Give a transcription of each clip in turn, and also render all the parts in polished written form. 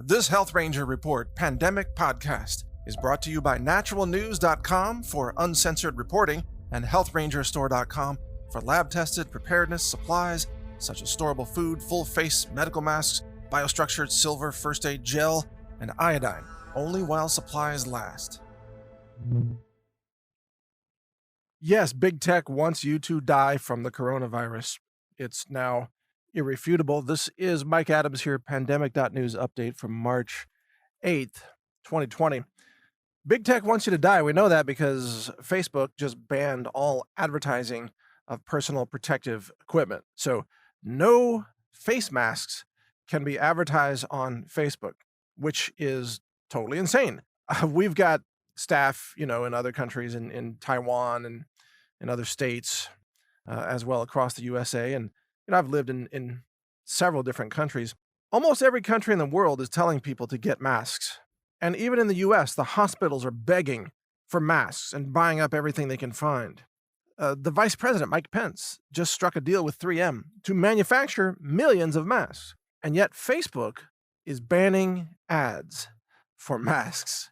This Health Ranger Report Pandemic Podcast is brought to you by NaturalNews.com for uncensored reporting and HealthRangerStore.com for lab-tested preparedness supplies such as storable food, full-face medical masks, biostructured silver first aid gel, and iodine, only while supplies last. Yes, big tech wants you to die from the coronavirus. It's now irrefutable. This is Mike Adams here, pandemic.news update from March 8th, 2020. Big tech wants you to die. We know that because Facebook just banned all advertising of personal protective equipment. So no face masks can be advertised on Facebook, which is totally insane. We've got staff, in other countries, in Taiwan and in other states, as well across the USA. And I've lived in several different countries. Almost every country in the world is telling people to get masks. And even in the US, the hospitals are begging for masks and buying up everything they can find. The Vice President, Mike Pence, just struck a deal with 3M to manufacture millions of masks. And yet Facebook is banning ads for masks,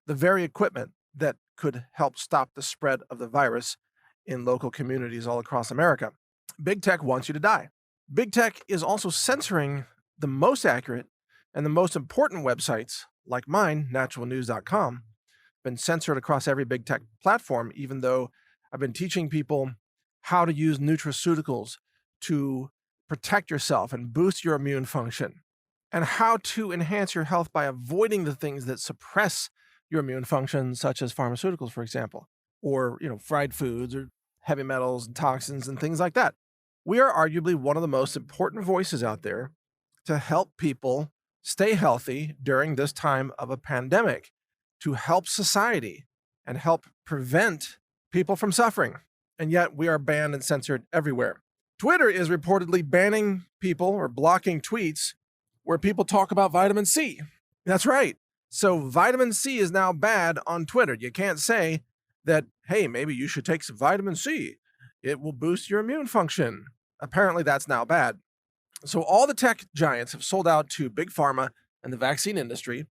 the very equipment that could help stop the spread of the virus in local communities all across America. Big tech wants you to die. Big tech is also censoring the most accurate and the most important websites, like mine, NaturalNews.com, been censored across every big tech platform, even though I've been teaching people how to use nutraceuticals to protect yourself and boost your immune function, and how to enhance your health by avoiding the things that suppress your immune function, such as pharmaceuticals, for example, or fried foods or heavy metals and toxins and things like that. We are arguably one of the most important voices out there to help people stay healthy during this time of a pandemic, to help society and help prevent people from suffering. And yet we are banned and censored everywhere. Twitter is reportedly banning people or blocking tweets where people talk about vitamin C. That's right. So vitamin C is now bad on Twitter. You can't say that, hey, maybe you should take some vitamin C. It will boost your immune function. Apparently that's now bad. So all the tech giants have sold out to Big Pharma and the vaccine industry,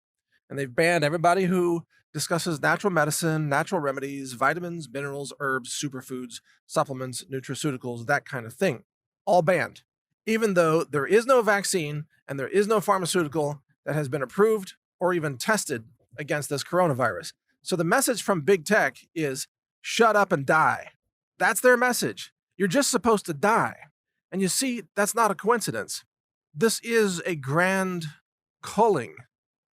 and they've banned everybody who discusses natural medicine, natural remedies, vitamins, minerals, herbs, superfoods, supplements, nutraceuticals, that kind of thing. All banned. Even though there is no vaccine and there is no pharmaceutical that has been approved or even tested against this coronavirus. So the message from big tech is shut up and die. That's their message. You're just supposed to die. And you see, that's not a coincidence. This is a grand culling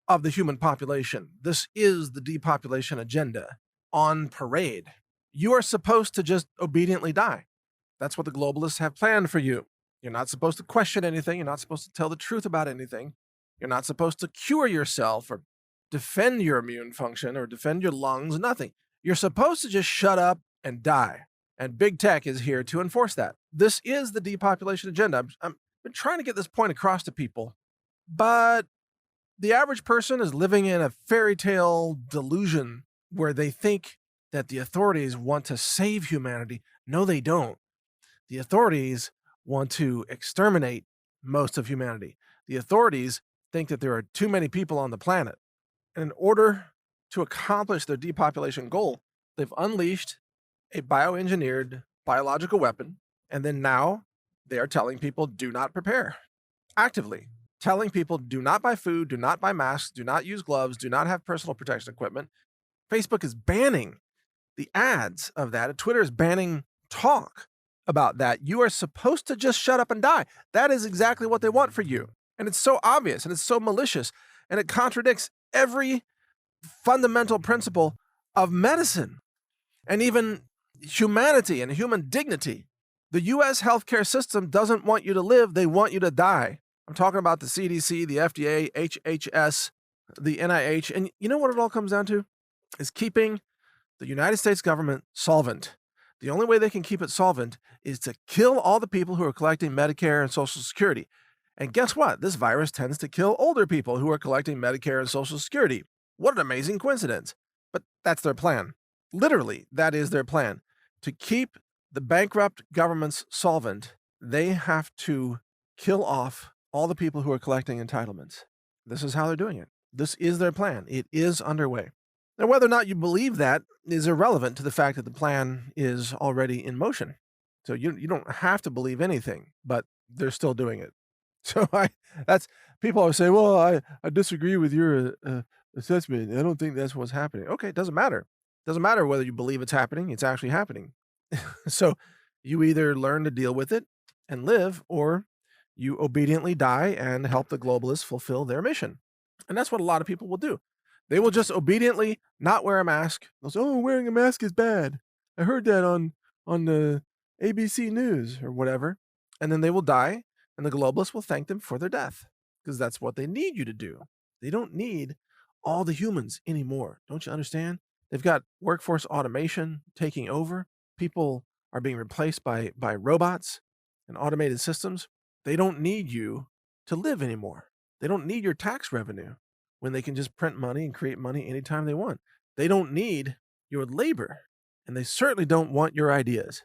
of the human population. This is the depopulation agenda on parade. You are supposed to just obediently die. That's what the globalists have planned for you. You're not supposed to question anything. You're not supposed to tell the truth about anything. You're not supposed to cure yourself or defend your immune function or defend your lungs, nothing. You're supposed to just shut up and die. And big tech is here to enforce that. This is the depopulation agenda. I've been trying to get this point across to people, but the average person is living in a fairy tale delusion where they think that the authorities want to save humanity. No, they don't. The authorities want to exterminate most of humanity. The authorities think that there are too many people on the planet. And in order to accomplish their depopulation goal, they've unleashed a bioengineered biological weapon, and then now they are telling people do not prepare. Actively telling people do not buy food, do not buy masks, do not use gloves, do not have personal protection equipment. Facebook is banning the ads of that. Twitter is banning talk about that. You are supposed to just shut up and die. That is exactly what they want for you. And it's so obvious and it's so malicious and it contradicts every fundamental principle of medicine and even humanity and human dignity. The U.S. healthcare system doesn't want you to live. They want you to die. I'm talking about the CDC, the FDA, HHS, the NIH. And you know what it all comes down to? Is keeping the United States government solvent. The only way they can keep it solvent is to kill all the people who are collecting Medicare and Social Security. And guess what? This virus tends to kill older people who are collecting Medicare and Social Security. What an amazing coincidence. But that's their plan. Literally, that is their plan. To keep the bankrupt governments solvent, they have to kill off all the people who are collecting entitlements. This is how they're doing it. This is their plan. It is underway. Now, whether or not you believe that is irrelevant to the fact that the plan is already in motion. So you don't have to believe anything, but they're still doing it. So that's people always say, well, I disagree with your assessment. I don't think that's what's happening. Okay, it doesn't matter. It doesn't matter whether you believe it's happening. It's actually happening. So you either learn to deal with it and live, or you obediently die and help the globalists fulfill their mission. And that's what a lot of people will do. They will just obediently not wear a mask. They'll say, oh, wearing a mask is bad. I heard that on the ABC News or whatever. And then they will die, and the globalists will thank them for their death, because that's what they need you to do. They don't need all the humans anymore. Don't you understand? They've got workforce automation taking over. People are being replaced by robots and automated systems. They don't need you to live anymore. They don't need your tax revenue when they can just print money and create money anytime they want. They don't need your labor, and they certainly don't want your ideas.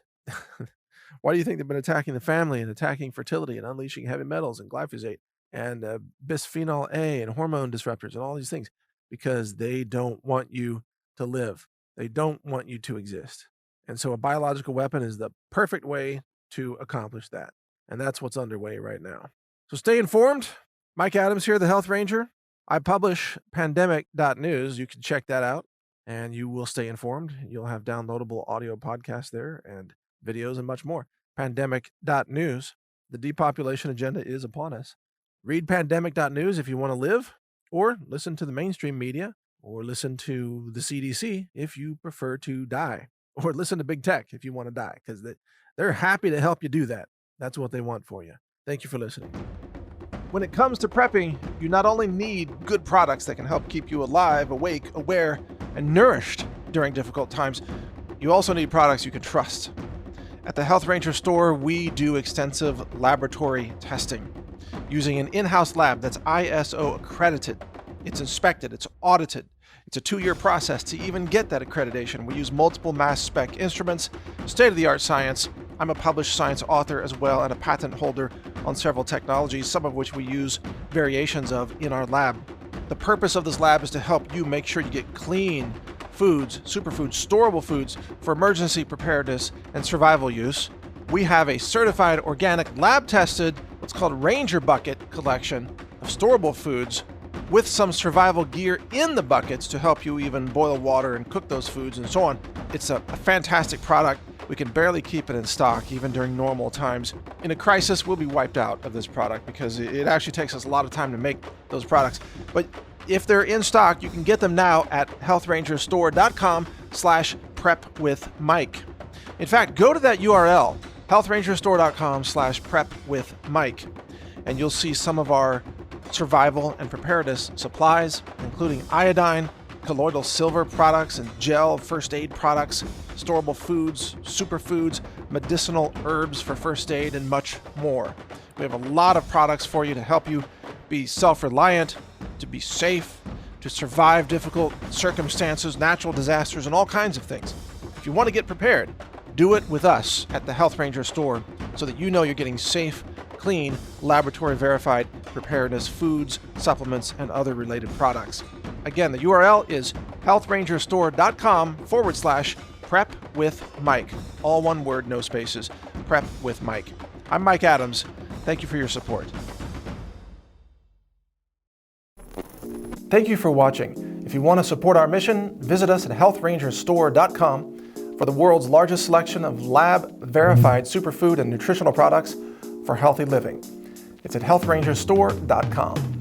Why do you think they've been attacking the family and attacking fertility and unleashing heavy metals and glyphosate and bisphenol A and hormone disruptors and all these things? Because they don't want you to live. They don't want you to exist. And so a biological weapon is the perfect way to accomplish that. And that's what's underway right now. So stay informed. Mike Adams here, the Health Ranger. I publish pandemic.news. You can check that out, and you will stay informed. You'll have downloadable audio podcasts there and videos and much more. Pandemic.news. The depopulation agenda is upon us. Read pandemic.news if you want to live, or listen to the mainstream media, or listen to the CDC if you prefer to die, or listen to big tech if you want to die, because they're happy to help you do that. That's what they want for you. Thank you for listening. When it comes to prepping, you not only need good products that can help keep you alive, awake, aware, and nourished during difficult times, you also need products you can trust. At the Health Ranger store, we do extensive laboratory testing using an in-house lab that's ISO accredited. It's inspected, it's audited. It's a 2-year process to even get that accreditation. We use multiple mass spec instruments, state-of-the-art science. I'm a published science author as well, and a patent holder on several technologies, some of which we use variations of in our lab. The purpose of this lab is to help you make sure you get clean foods, superfoods, storable foods for emergency preparedness and survival use. We have a certified organic lab-tested, what's called Ranger Bucket collection of storable foods with some survival gear in the buckets to help you even boil water and cook those foods and so on. It's a fantastic product. We can barely keep it in stock even during normal times. In a crisis, we'll be wiped out of this product because it actually takes us a lot of time to make those products. But if they're in stock, you can get them now at healthrangerstore.com/prepwithmike. In fact, go to that URL, healthrangerstore.com/prepwithmike, and you'll see some of our survival and preparedness supplies, including iodine, colloidal silver products and gel first aid products, storable foods, superfoods, medicinal herbs for first aid, and much more. We have a lot of products for you to help you be self-reliant, to be safe, to survive difficult circumstances, natural disasters, and all kinds of things. If you want to get prepared, do it with us at the Health Ranger store so that you know you're getting safe, clean, laboratory-verified preparedness foods, supplements, and other related products. Again, the URL is healthrangerstore.com/prepwithmike. All one word, no spaces. Prep with Mike. I'm Mike Adams. Thank you for your support. Thank you for watching. If you want to support our mission, visit us at healthrangerstore.com for the world's largest selection of lab-verified superfood and nutritional products for healthy living. It's at healthrangerstore.com.